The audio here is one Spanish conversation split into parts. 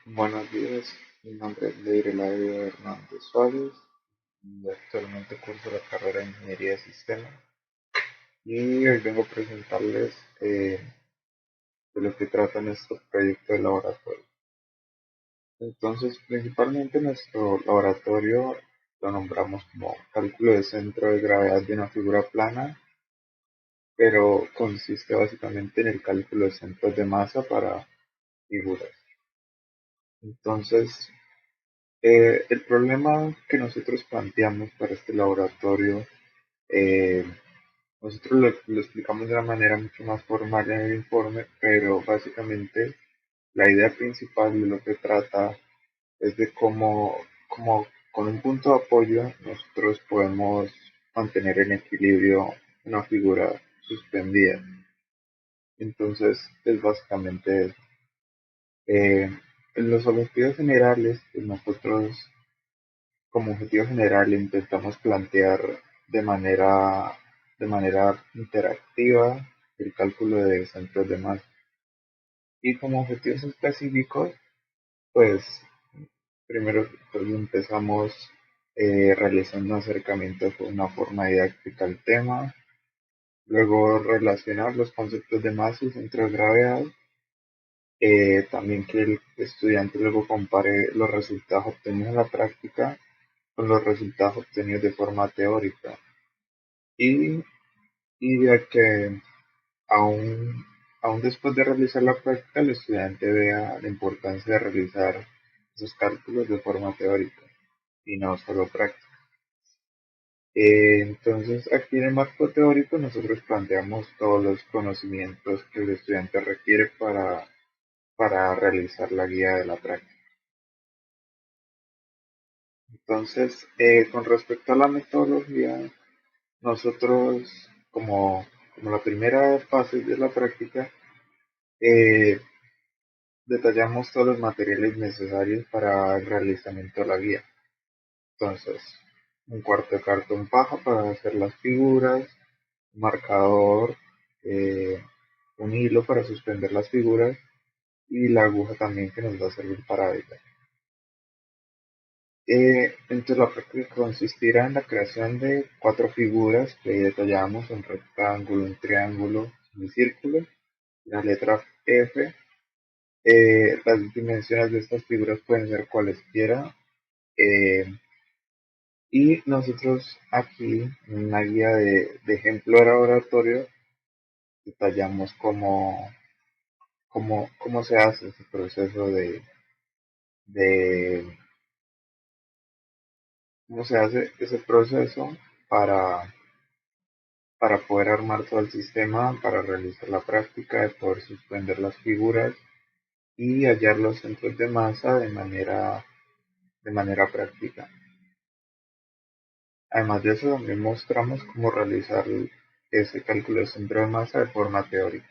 Buenos días, mi nombre es Leire Hernández Suárez y actualmente curso la carrera de Ingeniería de Sistemas y hoy vengo a presentarles de lo que trata nuestro proyecto de laboratorio. Entonces, principalmente nuestro laboratorio lo nombramos como cálculo de centro de gravedad de una figura plana, pero consiste básicamente en el cálculo de centros de masa para figuras. Entonces, el problema que nosotros planteamos para este laboratorio, eh, nosotros lo explicamos de una manera mucho más formal en el informe, pero básicamente la idea principal de lo que trata es de cómo con un punto de apoyo nosotros podemos mantener en equilibrio una figura suspendida. Entonces, es básicamente eso. En los objetivos generales, pues nosotros como objetivo general intentamos plantear de manera interactiva el cálculo de centros de masa. Y como objetivos específicos, pues primero pues, empezamos realizando un acercamiento con una forma didáctica al tema, luego relacionar los conceptos de masa y centro de gravedad, también que el estudiante luego compare los resultados obtenidos en la práctica con los resultados obtenidos de forma teórica. Y, y ya que aún, aún después de realizar la práctica, el estudiante vea la importancia de realizar esos cálculos de forma teórica y no solo práctica. Entonces, aquí en el marco teórico nosotros planteamos todos los conocimientos que el estudiante requiere para realizar la guía de la práctica. Entonces, con respecto a la metodología, nosotros como la primera fase de la práctica, eh, detallamos todos los materiales necesarios para el realizamiento de la guía. Entonces, un cuarto de cartón paja para hacer las figuras, un marcador, eh, un hilo para suspender las figuras y la aguja también que nos va a servir para ella. Entonces la práctica consistirá en la creación de cuatro figuras que detallamos: un rectángulo, un triángulo, un círculo, la letra F. Las dimensiones de estas figuras pueden ser cualesquiera. eh, y nosotros aquí en una guía de ejemplo de laboratorio detallamos cómo se hace ese proceso de cómo se hace ese proceso para, para poder armar todo el sistema, para realizar la práctica, de poder suspender las figuras y hallar los centros de masa de manera práctica. Además de eso, también mostramos cómo realizar ese cálculo de centro de masa de forma teórica.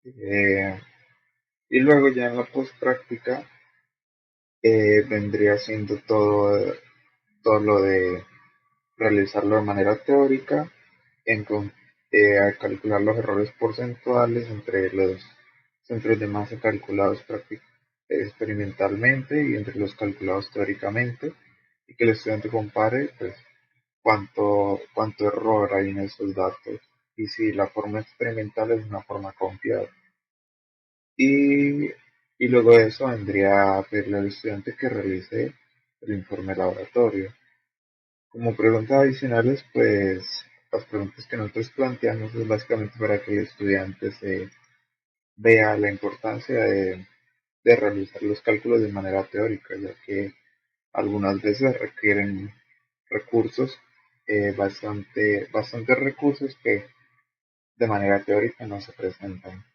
Eh, y luego ya en la postpráctica vendría siendo todo lo de realizarlo de manera teórica, en a calcular los errores porcentuales entre los centros de masa calculados experimentalmente y entre los calculados teóricamente, y que el estudiante compare pues, cuánto error hay en esos datos y si la forma experimental es una forma confiable. Y, y luego de eso vendría a pedirle al estudiante que realice el informe laboratorio. Como preguntas adicionales, pues las preguntas que nosotros planteamos es básicamente para que el estudiante se vea la importancia de realizar los cálculos de manera teórica, ya que algunas veces requieren recursos, bastantes recursos que de manera teórica no se presentan.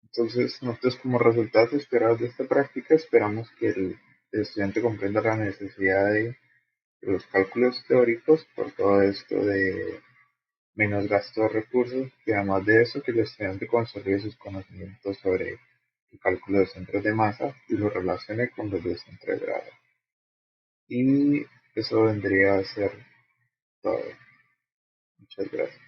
Entonces, nosotros como resultados esperados de esta práctica esperamos que el estudiante comprenda la necesidad de los cálculos teóricos por todo esto de menos gasto de recursos y además de eso que el estudiante consolide sus conocimientos sobre el cálculo de centros de masa y lo relacione con los de centro de grado. Y eso vendría a ser todo. Muchas gracias.